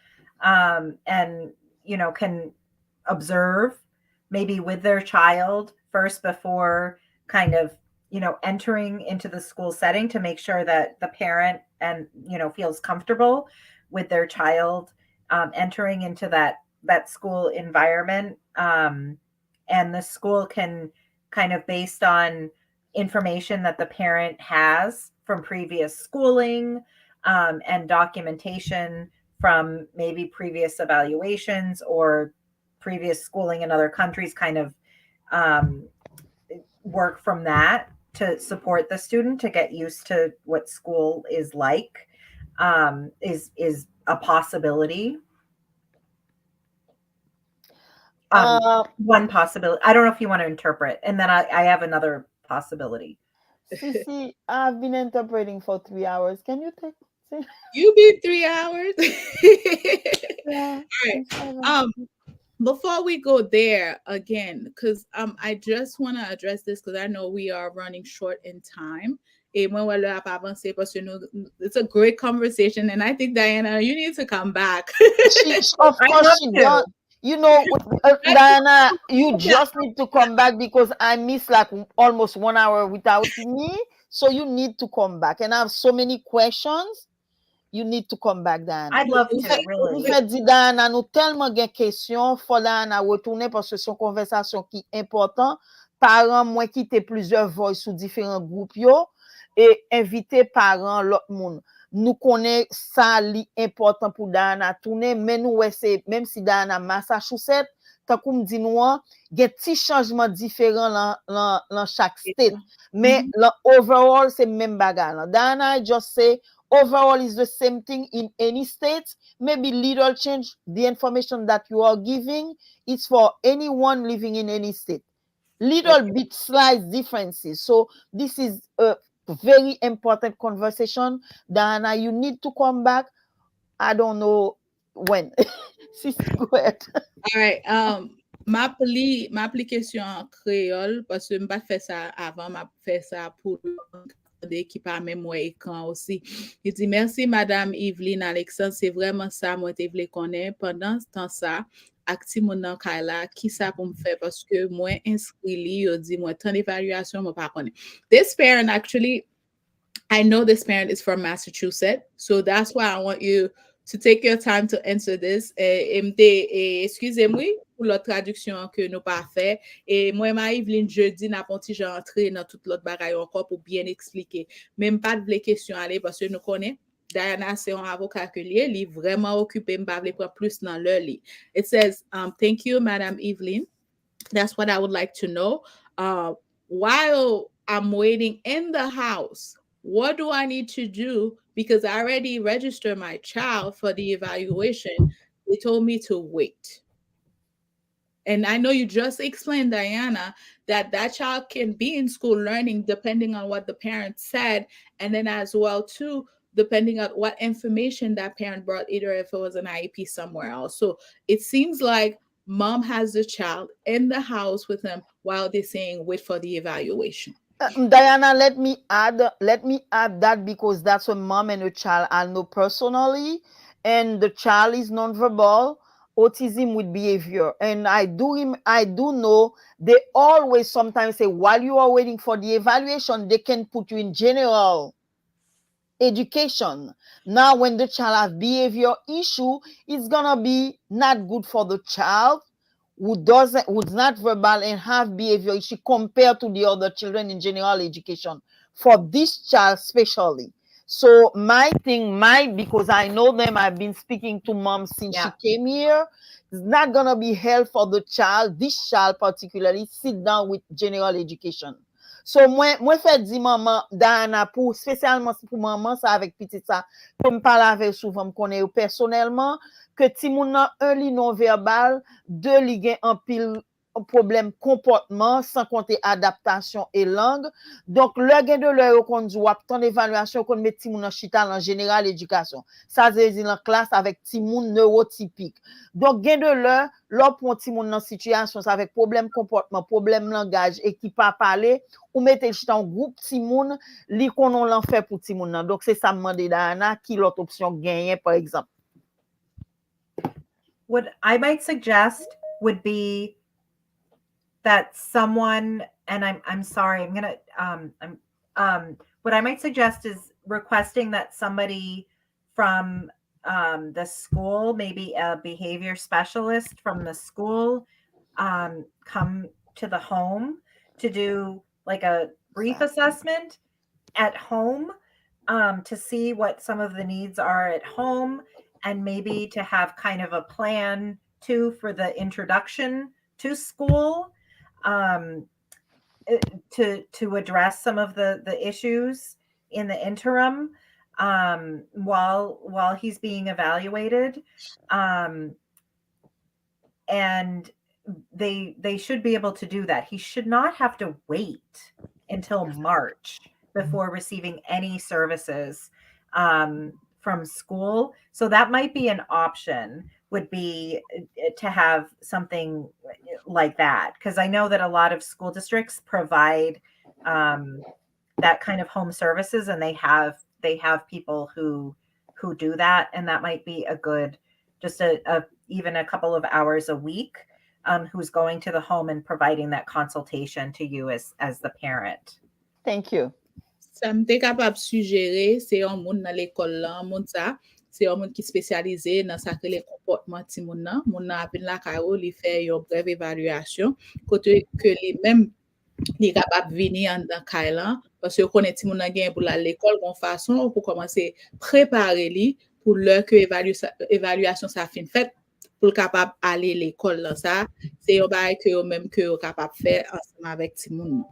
and, you know, can observe maybe with their child first before kind of, you know, entering into the school setting to make sure that the parent and, you know, feels comfortable with their child entering into that school environment. And the school can kind of, based on information that the parent has from previous schooling and documentation from maybe previous evaluations or previous schooling in other countries, kind of work from that to support the student to get used to what school is like, is a possibility. One possibility. I don't know if you want to interpret, and then I have another possibility. Sisi, I've been interpreting for 3 hours. Can you take? You be 3 hours. Yeah. All right. Before we go there again, because I just want to address this because I know we are running short in time. It's a great conversation, and I think Diana, you need to come back. Of course she does. You know, Diana, you just need to come back because I missed like almost 1 hour without me. So you need to come back, and I have so many questions. You need to come back, Diana. I'd love to, really. Vous faites dit, Diana, nous tellement de questions, faut Diana retourner parce que c'est une conversation qui est importante. Parents, moi, quitter plusieurs voix sous différents groupes, yo, et inviter parents, l'autre monde. Nous connaissons ça, l'important pour Diana tourner, mais nous, c'est, même si Diana Massachussetts, tant qu'on me dit, nous, il y a un petit changement différent dans chaque state. Mais overall, c'est même bagarre. Diana, I just say, overall is the same thing in any state. Maybe little change. The information that you are giving is for anyone living in any state. Little bit slight differences. So this is a very important conversation. Diana, you need to come back. I don't know when. Go ahead. All right. Ma application en créole parce que m'pas fait ça avant, m'a fait ça pour qui pas même moi écran aussi. Il dit merci madame Yveline Alexandre, c'est vraiment ça moi te voulais connaître pendant ce temps ça acti mon nan Kayla qui ça pour me faire parce que moi inscrit li yo dit moi temps d'évaluation moi pas connaît. This parent actually I know this parent is from Massachusetts, so that's why I want you to take your time to answer this. Excusez-moi pour la traduction que nous pas fait. Et moi, Marie-Evelyne, jeudi, n'a pas j'ai entré dans toute l'autre bagaille encore pour bien expliquer. Même pas de les questions aller parce que nous connaissons. Diana, c'est un avocat que lié, il est vraiment occupé, m'pas vle prendre plus dans leur lit. It says, thank you, Madame Evelyn. That's what I would like to know. While I'm waiting in the house, what do I need to do? Because I already registered my child for the evaluation. They told me to wait. And I know you just explained, Diana, that that child can be in school learning depending on what the parent said. And then as well, too, depending on what information that parent brought, either if it was an IEP somewhere else. So it seems like mom has the child in the house with them while they're saying wait for the evaluation. Diana, let me add that because that's what mom and a child I know personally, and the child is nonverbal, autism with behavior, and I do know they always sometimes say while you are waiting for the evaluation, they can put you in general education. Now, when the child has behavior issue, it's gonna be not good for the child who's not verbal and have behavior issue compared to the other children in general education. For this child especially. So my thing might, because I know them, I've been speaking to mom since she Yeah. came here. It's not gonna be held for the child, this child particularly, sit down with general education. So moi fait di maman Diana pour spécialement pour maman ça avec petit ça comme parle avec souvent me connaît personnellement que ti moun nan un li non verbal, deux li gen en pile problème comportement sans compter adaptation et langue. Donc le gen de leur kon di wap ton évaluation kon met ti moun nan chita en général éducation. Ça veut dire en classe avec ti moun neurotypique. Donc gen de leur pour ti moun nan situation avec problème comportement, problème langage et qui pas parler ou mettez chita en groupe ti moun li konon l'en fait pour ti moun nan. Donc c'est ça me demander Diana qui l'autre option genyen par exemple. What I might suggest would be that someone, and I'm sorry, I'm gonna what I might suggest is requesting that somebody from the school, maybe a behavior specialist from the school, come to the home to do like a brief assessment at home, to see what some of the needs are at home, and maybe to have kind of a plan too for the introduction to school, to address some of the issues in the interim, while he's being evaluated, and they should be able to do that. He should not have to wait until March before receiving any services from school. So that might be an option, would be to have something like that, because I know that a lot of school districts provide that kind of home services, and they have people who do that, and that might be a good, just a even a couple of hours a week, who's going to the home and providing that consultation to you as the parent. Thank you. Ça m'était capable suggérer, c'est un monde dans l'école là, un monde ça, c'est un monde qui spécialisé dans ça que les comportements ti moun nan apin la karo, li fait une brève évaluation, côté que les même li capable venir en dans kay lan parce que connaît ti moun nan gen pour la l'école gon façon pour commencer préparer li pour l'heure que évaluation ça fin fait pour capable aller l'école là, ça c'est un bail que même que capable faire ensemble avec ti moun.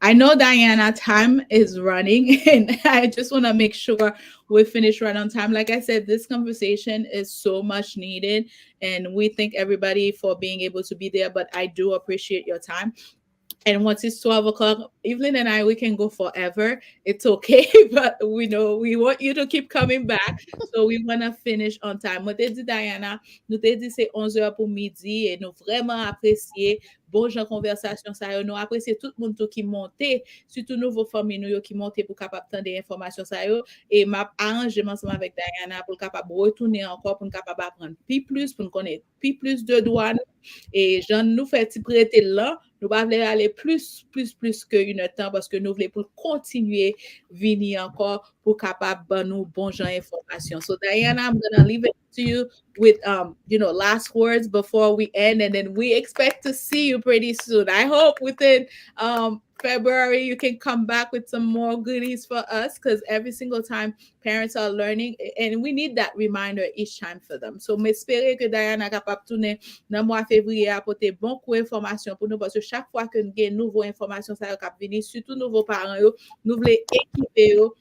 I know, Diana, time is running, and I just want to make sure we finish right on time. Like I said, this conversation is so much needed, and we thank everybody for being able to be there. But I do appreciate your time. And once it's 12 o'clock, Evelyn and I, we can go forever. It's okay, but we know we want you to keep coming back. So we want to finish on time. Moi, t'ai dit, Diana, nous t'ai dit c'est 11 heures pour midi et nous vraiment apprécier bon genre conversation ça yo, nous apprécier tout le monde qui monter, surtout nouveau famille nous yo qui monter pour capable tendre des informations ça yo et m'a arrangé ensemble avec Diana pour capable retourner encore pour capable apprendre plus pour connaître plus de douane et j'en nous fait prêter là nous pas aller plus que une temps parce que nous voulons pour continuer Vini encore pour capable nous bon genre information. So Diana, I'm gonna leave it to you with last words before we end, and then we expect to see you pretty soon. I hope within February you can come back with some more goodies for us because every single time parents are learning and we need that reminder each time for them. So m'espérer que Diana capable tourner dans mois février apporter bon coup information pour nous parce que chaque fois que nous avons nouveau information ça cap venir surtout nouveaux parents yo, nous voulons équiper yo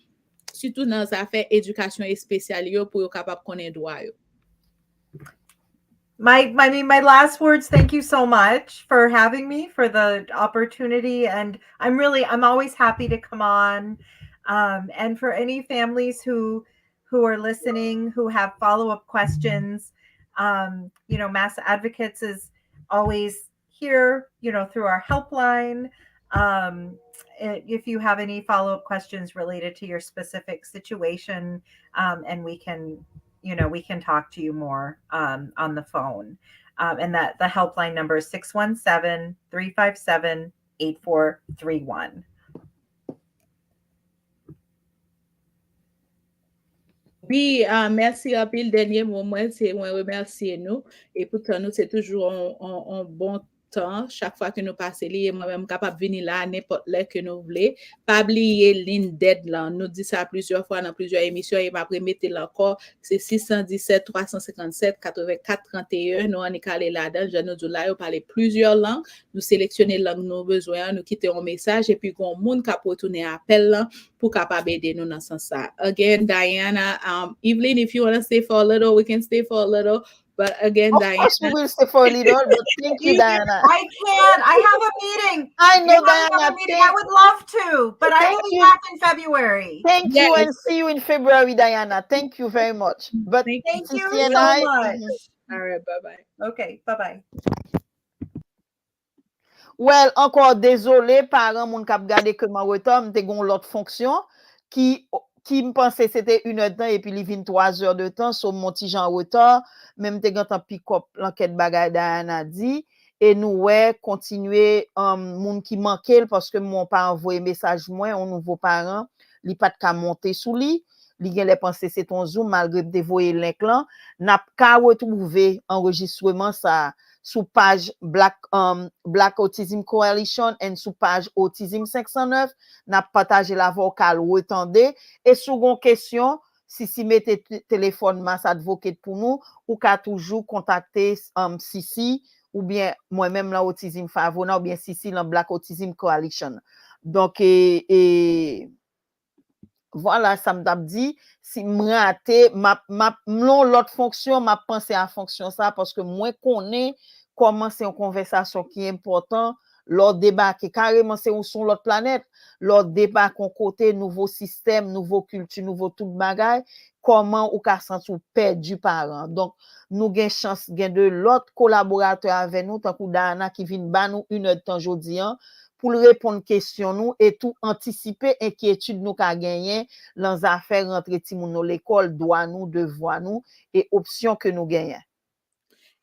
surtout dans affaires éducation spéciale yo pour yo capable connaître droit yo. My last words, thank you so much for having me, for the opportunity. And I'm always happy to come on. And for any families who are listening, who have follow-up questions, Mass Advocates is always here, through our helpline. If you have any follow-up questions related to your specific situation, and we can talk to you more on the phone. And that the helpline number is 617-357-8431. Oui, merci à pile. Dernier moment, c'est moi remercier nous. Et pourtant, nous, c'est toujours un bon temps. Chaque fois que nous passons, moi-même capable de venir là, n'importe là que nous voulons. Pas oublier ligne d'aide là. Nous dit ça plusieurs fois dans plusieurs émissions. Et après, mettez là encore. C'est 617-357-84-31. Nous, on est calé là-dedans. Je nous dis là, on parle plusieurs langues. Nous sélectionnons langue nous besoin. Nous quittons un message. Et puis, qu'on monde qui peut retourner appel là pour capable aider nous dans ce sens. Again, Diana, Evelyn, if you want to stay for a little, we can stay for a little. But again, Of Diana. course we will stay for a little, but thank you, Diana. I can't. I have a meeting. I know, I Diana. have a meeting. I would love to, but I will be back in February. Thank you, and see you in February, Diana. Thank you very much. But thank you Sissy so and I, much. All right, bye-bye. Okay, bye-bye. Well, encore désolé, parents, moun kap gade que ma retom, te gon l'autre fonction qui me pensait c'était 1 heure de temps et puis il vient 3 heures de temps, so mon petit Jean retard, même te gantan pick-up l'enquête bagay Diana dit, et nous, continuer, moun qui manquait parce que mon pas envoyé message moins, on nouveau parent, li pas de ka monter sous li gen les pensées c'est ton Zoom, malgré te voyer link là, n'a ka retrouver enregistrement ça, sous page Black Autism Coalition et sous page Autism 509, n'a partagé la vocal ou attendez et sous une question si mettez téléphone Mass Advocate pour nous ou qu'à toujours contacter Sissi ou bien moi-même la Autism Favona ou bien Sissi la Black Autism Coalition. Donc et voilà, ça m'a dit, si m'raté, l'autre fonction, m'a pensé à fonction ça, parce que moi, connais comment c'est une conversation qui est importante, l'autre débat qui est carrément, c'est sur l'autre planète, l'autre débat qu'on côté, nouveau système, nouveau culture, nouveau tout bagay, comment ou ka sentir perdu parent. Donc, nous gain chance, gain de l'autre collaborateur avec nous, tant que Diana qui vient ba nous 1 heure de temps aujourd'hui, pour répondre question nous et tout anticiper inquiétude nous qu'a gagné dans affaires rentrer ti moun dans l'école, droit nous, devoir nous et options que nous gagnons.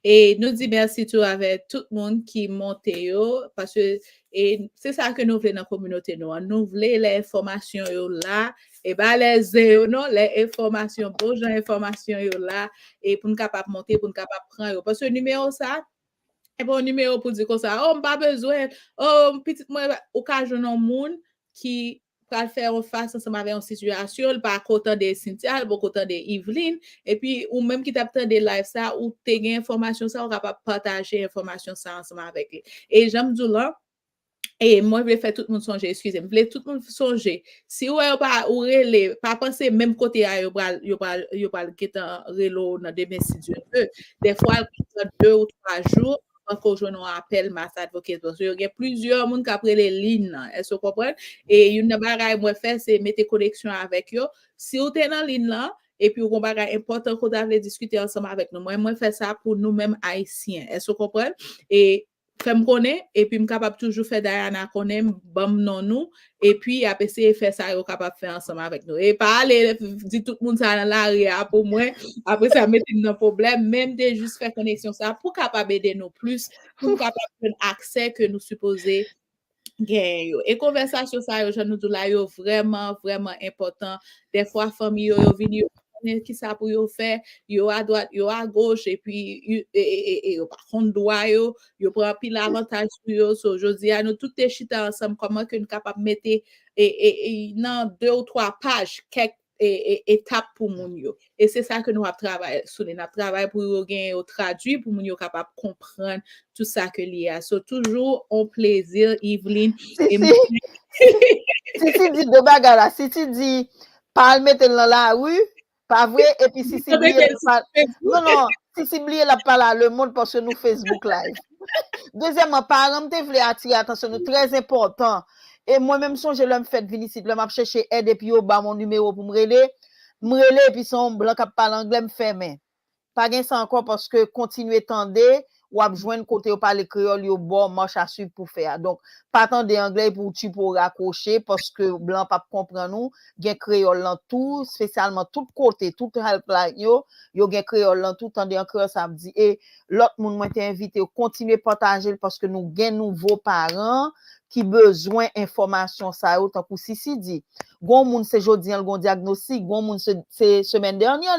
Et nous dit merci tout avec tout le monde qui monte yo parce que et c'est ça que nous voulons dans la communauté nous. Nous voulons les informations yo là et ba les non les informations bon genre informations yo là et pour nous capable monter pour nous capable prendre parce que numéro ça et bon numéro pour dire comme ça oh pas besoin oh petit moi occasion monde qui pour faire face ensemble avec une situation pas content de Cynthia pas content de Evelyn et puis ou même qui t'attend des live ça ou t'es gain information ça on capable partager information ça ensemble avec lui et j'aime dire là et moi je voulais faire tout le monde songer excusez-moi je voulais tout le monde songer si ou pas ou relé pas penser même côté à yo pas qui en relo dans demain si Dieu veut des fois 2 ou 3 jours encore je nous appelle Mass Advocate parce que il y a plusieurs monde qui après les lignes est-ce que vous comprenez et une bagaille moi faire c'est mettre connexion avec eux si vous êtes dans ligne là et puis on bagaille important qu'on doit discuter ensemble avec nous moi faire ça pour nous mêmes haïtiens est-ce que vous comprenez et fais me connaître et puis me capable toujours faire Diana connaître bam non nous et puis après essayer faire ça yo capable faire ensemble avec nous et pas aller dire tout le monde ça dans l'arrière pour moi après ça mettre dans problème même de juste faire connexion ça pour capable aider nous plus pour nous capable prendre accès que nous supposé gagner et conversation ça yo nous là yo vraiment important des fois famille yo vini qui ça pour yo faire yo à droite yo à gauche et puis yo par contre droit yo prend pile avantage sur yo so jodi à nous toutes chita ensemble comment que nous capable mettre et dans 2 ou 3 pages quelques étapes pour moun yo et c'est ça que nous avons travaillé sur les travail pour yo gagner au traduit pour moun yo capable comprendre tout ça que lié à so toujours un plaisir Yveline et si tu dis de bagarre là si tu dis parle mettre dans la rue pas vrai et puis si non si oublier la parole le monde parce que nous Facebook live deuxièmement parents te voulait attirer attention nous très important et moi-même songe l'homme fait Vini si l'homme a chercher aide et puis yo ba mon numéro pour me relayer et puis son blanc qui parle anglais me fermer pas gain ça encore parce que continuer tendre ou a joindre côté ou parler créole yo bon marche à suivre pour faire donc pas attendre anglais pour tu pour raccrocher parce que blanc pas comprendre nous gain créole dans tout spécialement tout côté tout helpline yo gain créole dans tout tendre encore ça me dit et l'autre monde moi t'invité continuer partager parce que nous gain nouveaux parents qui besoin information ça autant que si dit gon moun c'est jodi gon diagnostic gon moun c'est semaine dernière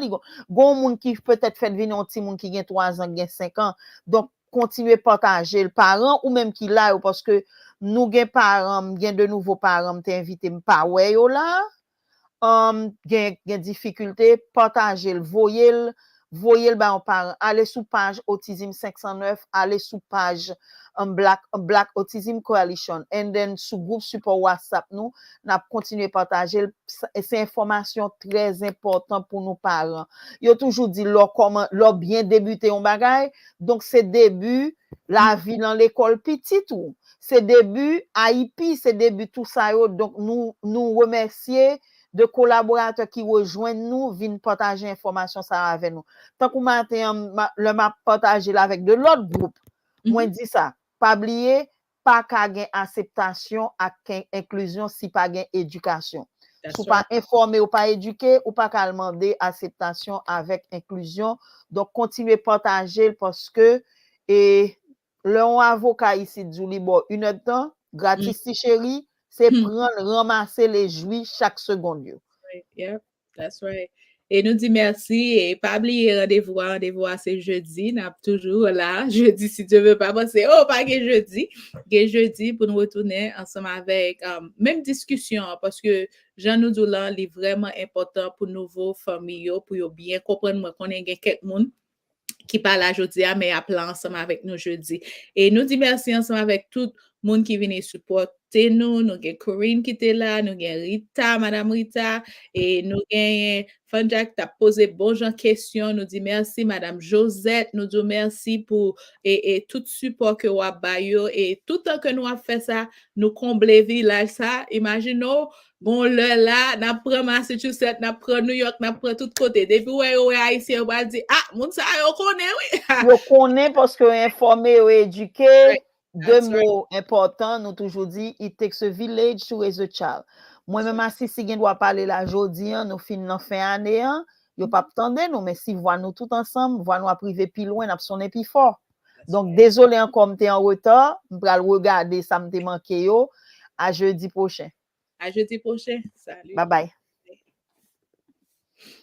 gon moun qui peut-être fait venir un petit moun qui gen 3 ans gen 5 ans donc continuer partager le parent ou même qui là parce que nous gen parents gen de nouveaux parents t'inviter pas ouais yo là gen difficulté partager le voyez ba on parent aller sous page autisme 509 aller sous page Black Autism Coalition and then sous groupe support WhatsApp nous n'a continuer partager ces informations très importantes pour nos parents yo toujours dit comment leur bien débuter un bagay donc c'est début la vie dans l'école petite ou c'est début AIP c'est début tout ça donc nous remercier de collaborateurs qui rejoignent nous viennent partager information ça avec nous tant qu'on matin le m'a partager avec de l'autre groupe moi dit ça pas oublier pas qu'à gain acceptation à inclusion si pas gain éducation ou pas informer ou pas éduquer ou pas qu'à demander acceptation avec inclusion donc continuer partager parce que et le avocat ici du libre une heure de temps gratis chérie c'est prendre ramasser les jouits chaque seconde. Yeah, that's right. Et nous dit merci et pas oublier rendez-vous à ce jeudi, n'a toujours là jeudi si Dieu veut pas penser pas que jeudi pour nous retourner ensemble avec même discussion parce que Jean nous dit là est vraiment important pour nouveau famille pour bien comprendre moi qu'on est quelques monde qui parle aujourd'hui mais applan ensemble avec nous jeudi et nous dit merci ensemble avec tout monde qui vient supporter nous avons Corinne qui était là, nous avons Rita, Madame Rita, et nous avons Fanjack qui a posé bon genre question, nous dit merci Madame Josette, nous disons merci pour et tout support que vous avez et tout le temps que nous avons fait ça, nous combler village ça, imaginons bon là n'a prend Massachussetts, n'a prend New York, n'a prend tout côté depuis ouais haïtien on va dire moun ça yo connaît oui. Yo connaît parce que informé ou éduqué. Right. Deux mots importants, nous toujours dit, it takes a village to raise a child. Moi-même, si on doit parler la jodi, nous finissons fin année, yo pas attendre nous, mais si voit nous tout ensemble, voit nous à privé plus loin, n'a sonné plus fort. Donc, désolé encore, m'te en retard, m'pral regarder, ça m'te manqué yo, à jeudi prochain. À jeudi prochain, salut. Bye bye.